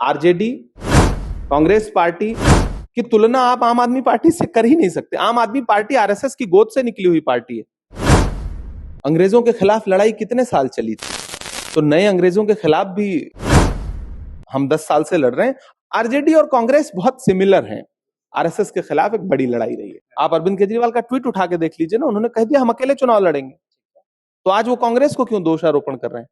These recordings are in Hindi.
आरजेडी, कांग्रेस पार्टी की तुलना आप आम आदमी पार्टी से कर ही नहीं सकते। आम आदमी पार्टी आरएसएस की गोद से निकली हुई पार्टी है। अंग्रेजों के खिलाफ लड़ाई कितने साल चली थी, तो नए अंग्रेजों के खिलाफ भी हम 10 साल से लड़ रहे हैं। आरजेडी और कांग्रेस बहुत सिमिलर हैं। आरएसएस के खिलाफ एक बड़ी लड़ाई रही है। आप अरविंद केजरीवाल का ट्वीट उठा के देख लीजिए ना, उन्होंने कह दिया हम अकेले चुनाव लड़ेंगे। तो आज वो कांग्रेस को क्यों दोषारोपण कर रहे हैं,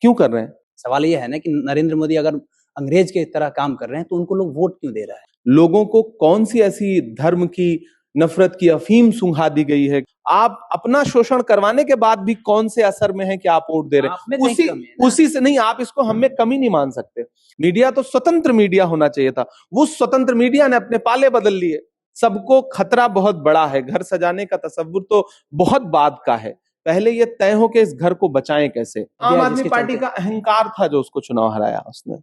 क्यों कर रहे हैं? सवाल ये है ना कि नरेंद्र मोदी अगर अंग्रेज के तरह काम कर रहे हैं तो उनको लोग वोट क्यों दे रहा है? लोगों को कौन सी ऐसी धर्म की, नफरत की अफीम सुंघा दी गई है? आप अपना शोषण करवाने के बाद भी कौन से असर में है कि आप वोट दे रहे हैं? उसी से नहीं, आप इसको हमें कमी नहीं मान सकते। मीडिया तो स्वतंत्र मीडिया होना चाहिए था, वो स्वतंत्र मीडिया ने अपने पाले बदल लिए। सबको खतरा बहुत बड़ा है, घर सजाने का तस्वुर तो बहुत बाद का है। पहले ये तय हो कि इस घर को बचाएं कैसे। आम आदमी पार्टी का अहंकार था जो उसको चुनाव हराया। उसने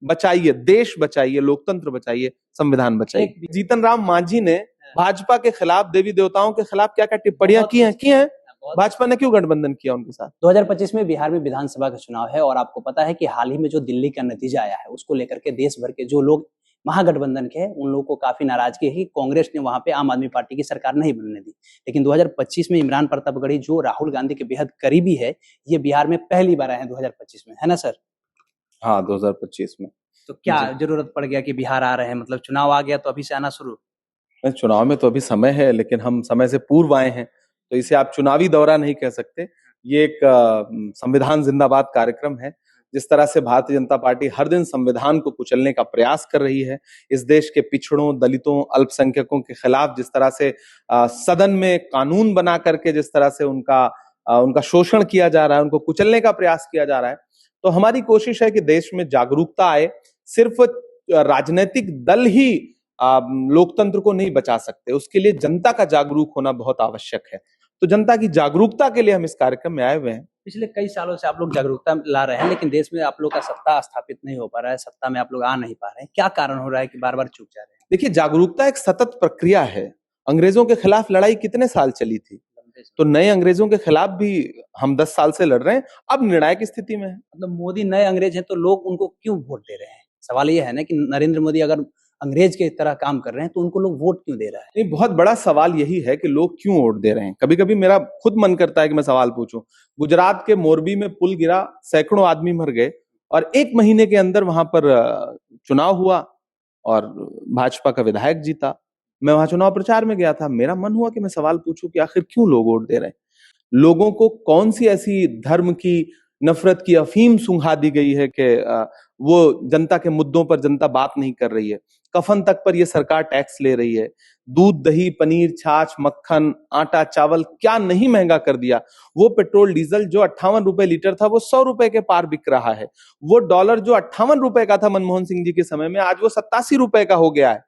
बचाइए देश, बचाइए लोकतंत्र, बचाइए संविधान, बचाइए। जीतन राम मांझी ने भाजपा के खिलाफ, देवी देवताओं के खिलाफ क्या क्या टिप्पणियां की हैं? भाजपा ने क्यों गठबंधन किया उनके साथ? 2025 में बिहार में विधानसभा का चुनाव है और आपको पता है कि हाल ही में जो दिल्ली का नतीजा आया है उसको लेकर के देश भर के जो लोग महागठबंधन के हैं उन लोगों को काफी नाराजगी है कि कांग्रेस ने वहां पे आम आदमी पार्टी की सरकार नहीं बनने दी। लेकिन 2025 में इमरान प्रतापगढ़ी जो राहुल गांधी के बेहद करीबी है, ये बिहार में पहली बार आए हैं 2025 में, है ना सर? हाँ, 2025 में। तो क्या जरूरत पड़ गया कि बिहार आ रहे हैं? मतलब चुनाव आ गया तो अभी से आना शुरू? चुनाव में तो अभी समय है, लेकिन हम समय से पूर्व आए हैं, तो इसे आप चुनावी दौरा नहीं कह सकते। ये एक संविधान जिंदाबाद कार्यक्रम है। जिस तरह से भारतीय जनता पार्टी हर दिन संविधान को कुचलने का प्रयास कर रही है, इस देश के पिछड़ों, दलितों, अल्पसंख्यकों के खिलाफ जिस तरह से सदन में कानून बना करके जिस तरह से उनका शोषण किया जा रहा है, उनको कुचलने का प्रयास किया जा रहा है, तो हमारी कोशिश है कि देश में जागरूकता आए। सिर्फ राजनीतिक दल ही लोकतंत्र को नहीं बचा सकते, उसके लिए जनता का जागरूक होना बहुत आवश्यक है। तो जनता की जागरूकता के लिए हम इस कार्यक्रम में आए हुए हैं। पिछले कई सालों से आप लोग जागरूकता ला रहे हैं, लेकिन देश में आप लोग का सत्ता स्थापित नहीं हो पा रहा है, सत्ता में आप लोग आ नहीं पा रहे हैं। क्या कारण हो रहा है कि बार बार चूक जा रहे हैं? देखिए, जागरूकता एक सतत प्रक्रिया है। अंग्रेजों के खिलाफ लड़ाई कितने साल चली थी, तो नए अंग्रेजों के खिलाफ भी हम 10 साल से लड़ रहे हैं। अब निर्णायक स्थिति में है। मतलब मोदी नए अंग्रेज हैं तो लोग उनको क्यों वोट दे रहे हैं? सवाल ये है ना कि नरेंद्र मोदी अगर अंग्रेज के तरह काम कर रहे हैं तो उनको लोग वोट क्यों दे रहा है? नहीं, बहुत बड़ा सवाल यही है कि लोग क्यों वोट दे रहे हैं। कभी कभी मेरा खुद मन करता है कि मैं सवाल पूछूं। गुजरात के मोरबी में पुल गिरा, सैकड़ों आदमी मर गए, और 1 महीने के अंदर वहां पर चुनाव हुआ और भाजपा का विधायक जीता। मैं वहां चुनाव प्रचार में गया था। मेरा मन हुआ कि मैं सवाल पूछूं कि आखिर क्यों लोग वोट दे रहे हैं। लोगों को कौन सी ऐसी धर्म की, नफरत की अफीम सुंघा दी गई है कि वो जनता के मुद्दों पर जनता बात नहीं कर रही है। कफन तक पर ये सरकार टैक्स ले रही है। दूध, दही, पनीर, छाछ, मक्खन, आटा, चावल क्या नहीं महंगा कर दिया। वो पेट्रोल डीजल जो 58 रुपए लीटर था वो 100 रुपए के पार बिक रहा है। वो डॉलर जो 58 रुपए का था मनमोहन सिंह जी के समय में, आज वो 87 रुपए का हो गया है।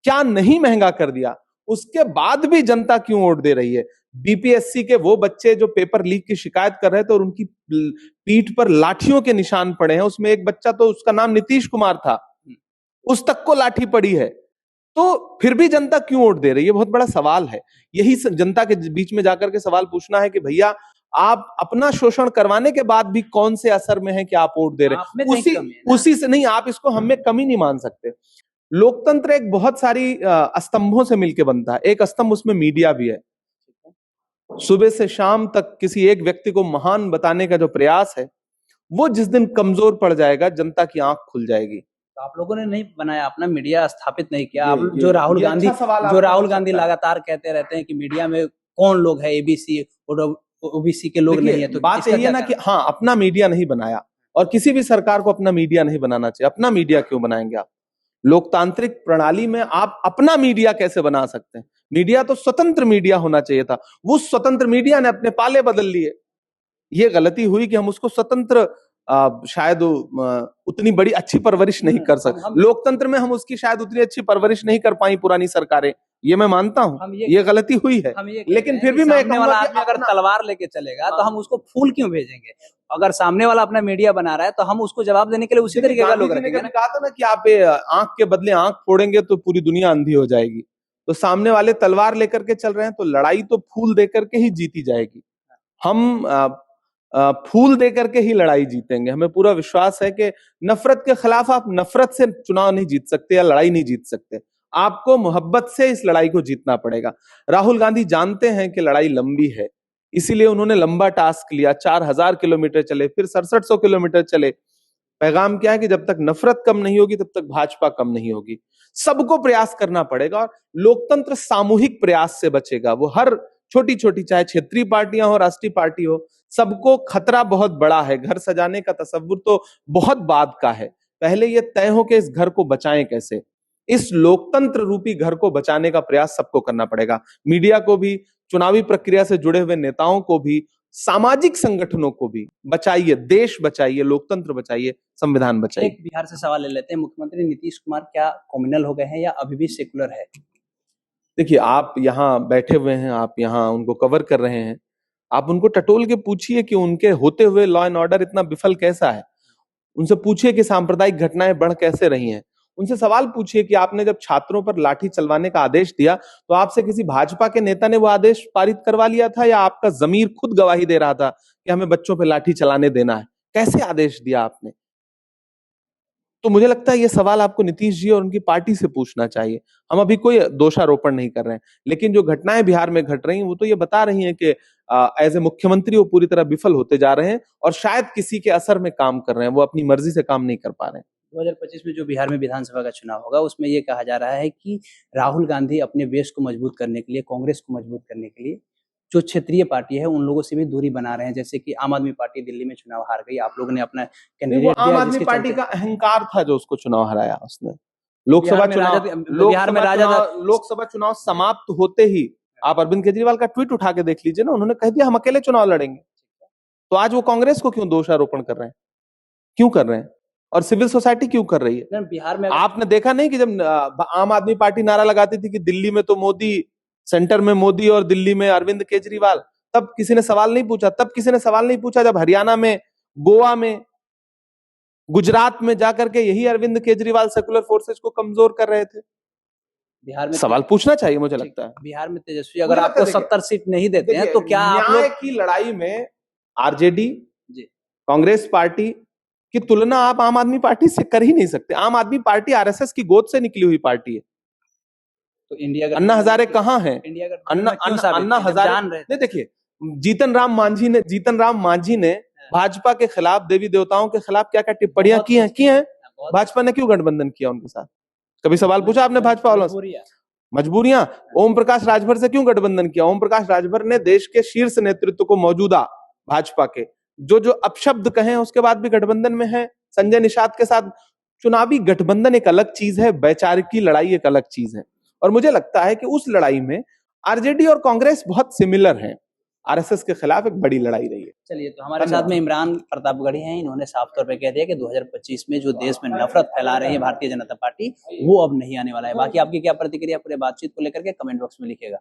क्या नहीं महंगा कर दिया। उसके बाद भी जनता क्यों वोट दे रही है? बीपीएससी के वो बच्चे जो पेपर लीक की शिकायत कर रहे थे और उनकी पीठ पर लाठियों के निशान पड़े हैं, उसमें एक बच्चा तो उसका नाम नीतीश कुमार था, उस तक को लाठी पड़ी है, तो फिर भी जनता क्यों वोट दे रही है? बहुत बड़ा सवाल है। यही जनता के बीच में जाकर के सवाल पूछना है कि भैया, आप अपना शोषण करवाने के बाद भी कौन से असर में है कि आप वोट दे रहे हैं? उसी से नहीं, आप इसको हमें कमी नहीं मान सकते। लोकतंत्र एक बहुत सारी स्तंभों से मिलकर बनता है। एक स्तंभ, उसमें मीडिया भी है। सुबह से शाम तक किसी एक व्यक्ति को महान बताने का जो प्रयास है, वो जिस दिन कमजोर पड़ जाएगा, जनता की आंख खुल जाएगी। तो आप लोगों ने नहीं बनाया, अपना मीडिया स्थापित नहीं किया। आप जो राहुल गांधी लगातार कहते रहते हैं कि मीडिया में कौन लोग है, एबीसी और ओबीसी के लोग नहीं है, तो बात यही है ना कि हाँ, अपना मीडिया नहीं बनाया, और किसी भी सरकार को अपना मीडिया नहीं बनाना चाहिए। अपना मीडिया क्यों बनाएंगे आप? लोकतांत्रिक प्रणाली में आप अपना मीडिया कैसे बना सकते हैं? मीडिया तो स्वतंत्र मीडिया होना चाहिए था, वो स्वतंत्र मीडिया ने अपने पाले बदल लिए। ये गलती हुई कि हम उसको स्वतंत्र शायद उतनी बड़ी अच्छी परवरिश नहीं कर सकते। लोकतंत्र में हम उसकी शायद उतनी अच्छी परवरिश नहीं कर पाई पुरानी सरकारें, ये मैं मानता हूं, ये गलती हुई है। लेकिन फिर भी मैं वाला आदमी अगर तलवार लेके चलेगा तो हम उसको फूल क्यों भेजेंगे? अगर सामने वाला अपना मीडिया बना रहा है तो हम उसको जवाब देने के लिए उसी तरीके का लोग रखेंगे। कहा था ना कि आप आंख के बदले आंख फोड़ेंगे तो पूरी दुनिया अंधी हो जाएगी। तो सामने वाले तलवार लेकर के चल रहे हैं, तो लड़ाई तो फूल देकर के ही जीती जाएगी। हम फूल दे करके ही लड़ाई जीतेंगे। हमें पूरा विश्वास है कि नफरत के खिलाफ आप नफरत से चुनाव नहीं जीत सकते या लड़ाई नहीं जीत सकते, आपको मोहब्बत से इस लड़ाई को जीतना पड़ेगा। राहुल गांधी जानते हैं कि लड़ाई लंबी है, इसीलिए उन्होंने लंबा टास्क लिया, 4000 किलोमीटर चले, फिर 6700 किलोमीटर चले। पैगाम क्या है कि जब तक नफरत कम नहीं होगी तब तक भाजपा कम नहीं होगी। सबको प्रयास करना पड़ेगा और लोकतंत्र सामूहिक प्रयास से बचेगा। वो हर छोटी छोटी, चाहे क्षेत्रीय पार्टियां हो, राष्ट्रीय पार्टी हो, सबको खतरा बहुत बड़ा है। घर सजाने का तस्वुर तो बहुत बाद का है, पहले ये तय हो कि इस घर को बचाएं कैसे। इस लोकतंत्र रूपी घर को बचाने का प्रयास सबको करना पड़ेगा। मीडिया को भी, चुनावी प्रक्रिया से जुड़े हुए नेताओं को भी, सामाजिक संगठनों को भी। बचाइए, देश बचाइए, लोकतंत्र बचाइए, संविधान बचाइए। एक बिहार से सवाल ले लेते हैं, मुख्यमंत्री नीतीश कुमार क्या कॉम्युनल हो गए हैं या अभी भी सेकुलर है? देखिए, आप यहाँ बैठे हुए हैं, आप यहाँ उनको कवर कर रहे हैं, आप उनको टटोल के पूछिए कि उनके होते हुए लॉ एंड ऑर्डर इतना विफल कैसा है। उनसे पूछिए कि सांप्रदायिक घटनाएं बढ़ कैसे रही हैं। उनसे सवाल पूछिए कि आपने जब छात्रों पर लाठी चलवाने का आदेश दिया तो आपसे किसी भाजपा के नेता ने वो आदेश पारित करवा लिया था, या आपका जमीर खुद गवाही दे रहा था कि हमें बच्चों पर लाठी चलाने देना है? कैसे आदेश दिया आपने? तो मुझे लगता है ये सवाल आपको नीतीश जी और उनकी पार्टी से पूछना चाहिए। हम अभी कोई दोषारोपण नहीं कर रहे हैं, लेकिन जो घटनाएं बिहार में घट रही हैं वो तो ये बता रही हैं कि एज ए मुख्यमंत्री वो पूरी तरह विफल होते जा रहे हैं और शायद किसी के असर में काम कर रहे हैं, वो अपनी मर्जी से काम नहीं कर पा रहे हैं। 2025 में जो बिहार में विधानसभा का चुनाव होगा उसमें ये कहा जा रहा है कि राहुल गांधी अपने बेस को मजबूत करने के लिए, कांग्रेस को मजबूत करने के लिए जो क्षेत्रीय पार्टी है उन लोगों से भी दूरी बना रहे हैं। जैसे कि आम आदमी पार्टी दिल्ली में चुनाव हार गई, आप लोगों ने अपना कैंडिडेट आम आदमी पार्टी का अहंकार था जो उसको चुनाव हराया। उसने लोकसभा चुनाव समाप्त होते ही, आप अरविंद केजरीवाल का ट्वीट उठा के देख लीजिए ना, उन्होंने कह दिया हम अकेले चुनाव लड़ेंगे। तो आज वो कांग्रेस को क्यों दोषारोपण कर रहे हैं, क्यों कर रहे हैं? और सिविल सोसाइटी क्यों कर रही है? बिहार में आपने देखा नहीं कि जब आम आदमी पार्टी नारा लगाती थी कि दिल्ली में तो मोदी, सेंटर में मोदी और दिल्ली में अरविंद केजरीवाल, तब किसी ने सवाल नहीं पूछा। तब किसी ने सवाल नहीं पूछा जब हरियाणा में, गोवा में, गुजरात में जाकर के यही अरविंद केजरीवाल सेकुलर फोर्सेस को कमजोर कर रहे थे। बिहार में सवाल पूछना चाहिए, मुझे लगता है। बिहार में तेजस्वी अगर आपको 70 सीट नहीं देते हैं तो क्या आप न्याय की लड़ाई में आरजेडी, कांग्रेस पार्टी की तुलना आप आम आदमी पार्टी से कर ही नहीं सकते। आम आदमी पार्टी आरएसएस की गोद से निकली हुई पार्टी है। तो इंडिया अन्ना हजारे कहाँ हैं? अन्ना हजारे, देखिए, जीतन राम मांझी ने भाजपा के खिलाफ, देवी देवताओं के खिलाफ क्या क्या टिप्पणियां की हैं। भाजपा ने क्यों गठबंधन किया उनके साथ? कभी सवाल पूछा आपने भाजपा वालों से? मजबूरियां। ओम प्रकाश राजभर से क्यों गठबंधन किया? ओम प्रकाश राजभर ने देश के शीर्ष नेतृत्व को, मौजूदा भाजपा के, जो अपशब्द कहे उसके बाद भी गठबंधन में है संजय निषाद के साथ। चुनावी गठबंधन एक अलग चीज है, वैचारिक लड़ाई एक अलग चीज है। और मुझे लगता है कि उस लड़ाई में आरजेडी और कांग्रेस बहुत सिमिलर हैं। आरएसएस के खिलाफ एक बड़ी लड़ाई रही है। चलिए, तो हमारे साथ में इमरान प्रतापगढ़ी हैं। इन्होंने साफ तौर पे कह दिया कि 2025 में जो देश में नफरत फैला रही है भारतीय जनता पार्टी, वो अब नहीं आने वाला है। बाकी आपकी क्या प्रतिक्रिया पूरे बातचीत को लेकर के कमेंट बॉक्स में लिखिएगा।